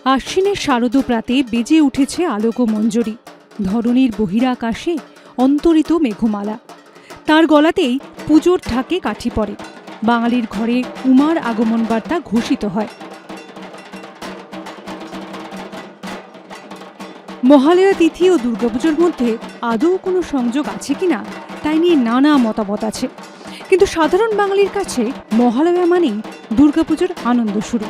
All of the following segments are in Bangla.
আশ্বিনের শারদ প্রাতে বেজে উঠেছে আলোক মঞ্জরি। ধরণীর বহিরাকাশে অন্তরিত মেঘমালা। তার গলাতেই পুজোর ঢাকে কাঠি পড়ে। বাঙালির ঘরে উমার আগমন বার্তা ঘোষিত হয়। মহালয়া তিথি ও দুর্গাপুজোর মধ্যে আদৌ কোনো সংযোগ আছে কিনা তাই নিয়ে নানা মতামত আছে, কিন্তু সাধারণ বাঙালির কাছে মহালয়া মানেই দুর্গাপুজোর আনন্দ শুরু,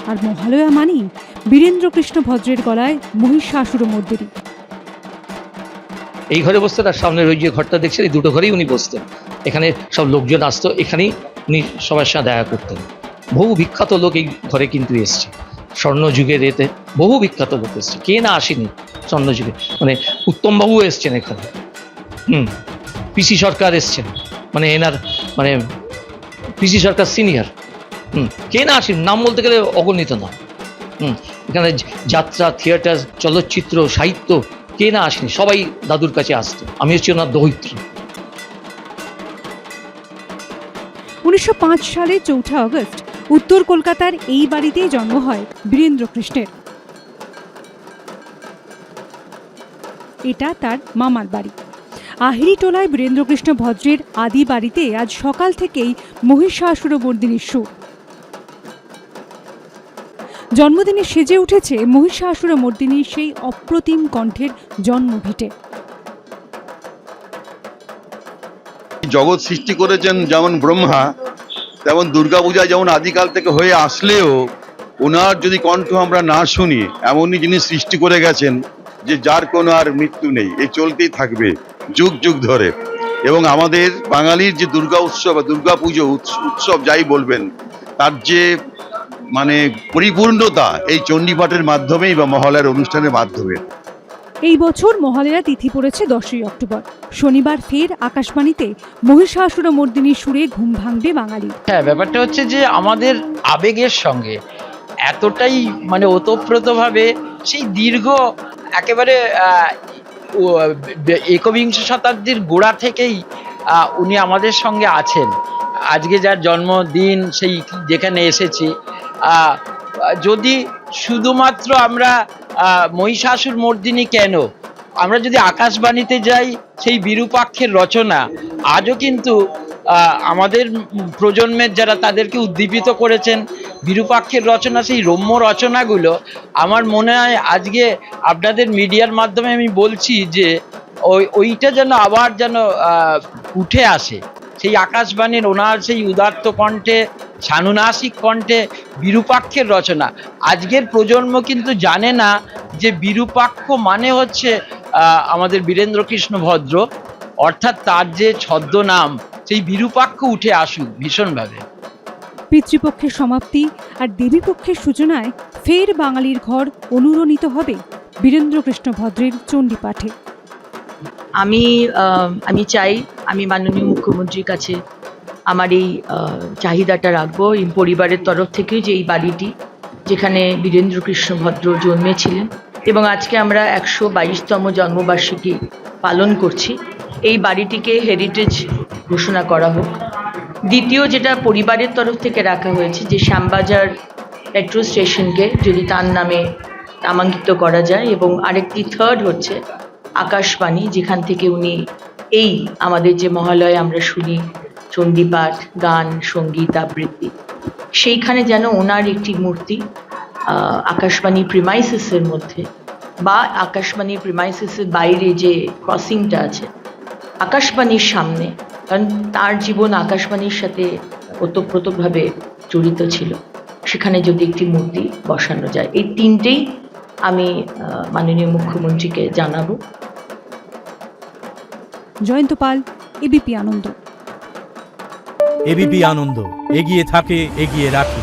আর মহালয়া মানেই বীরেন্দ্রকৃষ্ণ ভদ্রের গলায় মহিষাসুরমর্দিনী। এই ঘরে বসতেন, আর সামনের ওই যে ঘরটা দেখছেন, এই দুটো ঘরেই উনি বসতেন। এখানে সব লোকজন আসতো, এখানেই উনি সবার সাথে দেখা করতেন। বহু বিখ্যাত লোক এই ঘরে কিন্তু এসছে স্বর্ণযুগের এতে, বহু বিখ্যাত লোক এসছে। কে না আসেনি স্বর্ণযুগে? মানে উত্তমবাবু এসছেন এখানে, পিসি সরকার এসছেন, মানে এনার মানে পিসি সরকার সিনিয়র। কে না আসেন? নাম বলতে গেলে অগণিত নাম। এখানে যাত্রা, থিয়েটার, চলচ্চিত্র, সাহিত্য, কে না আসেনি? সবাই দাদুর কাছে আসতো। আমি হচ্ছি ওনার দৌহিত্র। 1905 সালে 4 আগস্ট উত্তর কলকাতার এই বাড়িতেই জন্ম হয় বীরেন্দ্রকৃষ্ণের। এটা তার মামার বাড়ি। আহিরিটোলায় বীরেন্দ্রকৃষ্ণ ভদ্রের আদি বাড়িতে আজ সকাল থেকেই মহিষাসুরমর্দিনীর সুর। জন্মদিনে সেজে উঠেছে মহিষাসুরমর্দিনীর সেই অপ্রতিম কণ্ঠের জন্মভিটে। জগৎ সৃষ্টি করেছেন যেমন ব্রহ্মা, তেমন দুর্গাপূজা যেমন আদিকাল থেকে হয়ে আসলেও ওনার যদি কণ্ঠ আমরা না শুনি, এমনই যিনি সৃষ্টি করে গেছেন যে যার কোনো আর মৃত্যু নেই, এই চলতেই থাকবে যুগ যুগ ধরে। এবং আমাদের বাঙালির যে দুর্গা উৎসব বা দুর্গা পুজো উৎসব যাই বলবেন, তার যে মানে পরিপূর্ণতা এই চণ্ডীপাঠের মাধ্যমেই বা মহালয়ার অনুষ্ঠানের মাধ্যমে। এই বছর মহালয়া তিথি পড়েছে 10ই অক্টোবর। শনিবার ফের আকাশবাণীতে মহিষাসুরমর্দিনীর সুরে ঘুম ভাঙবে বাঙালি। হ্যাঁ, ব্যাপারটা হচ্ছে যে আমাদের আবেগের সঙ্গে এতটাই মানে ওতপ্রোতভাবে সেই দীর্ঘ একেবারে একবিংশ শতাব্দীর গোড়া থেকেই উনি আমাদের সঙ্গে আছেন। আজকে যার জন্মদিন, সেই যেখানে এসেছি, যদি শুধুমাত্র আমরা মহিষাসুরমর্দিনী কেন, আমরা যদি আকাশবাণীতে যাই, সেই বিরূপাক্ষের রচনা আজও কিন্তু আমাদের প্রজন্মের যারা তাদেরকে উদ্দীপিত করেছেন, বিরূপাক্ষের রচনা, সেই রম্য রচনাগুলো আমার মনে হয় আজকে আপনাদের মিডিয়ার মাধ্যমে আমি বলছি যে ওইটা যেন আবার যেন উঠে আসে। সেই আকাশবাণীর ওনার সেই উদাত্ত কণ্ঠে, সানুনাসিক কণ্ঠে বিরূপাক্ষের রচনা। আজকের প্রজন্ম কিন্তু জানে না যে বিরূপাক্ষ মানে হচ্ছে আমাদের বীরেন্দ্রকৃষ্ণ ভদ্র, অর্থাৎ তার যে ছদ্মনাম, সেই বিরূপাক্ষ উঠে আসুক ভীষণভাবে। পিতৃপক্ষের সমাপ্তি আর দেবীপক্ষের সূচনায় ফের বাঙালির ঘর অনুরণিত হবে বীরেন্দ্রকৃষ্ণ ভদ্রের চণ্ডীপাঠে। আমি চাই, আমি মাননীয় মুখ্যমন্ত্রীর কাছে আমার এই চাহিদাটা রাখবো, এই পরিবারের তরফ থেকে, যে এই বাড়িটি যেখানে বীরেন্দ্রকৃষ্ণ ভদ্র জন্মেছিলেন এবং আজকে আমরা 122তম জন্মবার্ষিকী পালন করছি, এই বাড়িটিকে হেরিটেজ ঘোষণা করা হোক। দ্বিতীয়, যেটা পরিবারের তরফ থেকে রাখা হয়েছে, যে শ্যামবাজার মেট্রো স্টেশনকে যদি তার নামে নামাঙ্কিত করা যায়, এবং আরেকটি থার্ড হচ্ছে আকাশবাণী, যেখান থেকে উনি এই আমাদের যে মহালয়ে আমরা শুনি চণ্ডীপাঠ, গান, সঙ্গীত, আবৃত্তি, সেইখানে যেন ওনার একটি মূর্তি আকাশবাণী প্রিমাইসেসের মধ্যে বা আকাশবাণীর প্রিমাইসেসের বাইরে যে ক্রসিংটা আছে আকাশবাণীর সামনে, কারণ তার জীবন আকাশবাণীর সাথে ওতপ্রোতভাবে জড়িত ছিল, সেখানে যদি একটি মূর্তি বসানো যায়। এই তিনটেই আমি মাননীয় মুখ্যমন্ত্রীকে জানাবো। জয়ন্ত পাল, এবিপি আনন্দ। এবিপি আনন্দ, এগিয়ে থাকে, এগিয়ে রাখে।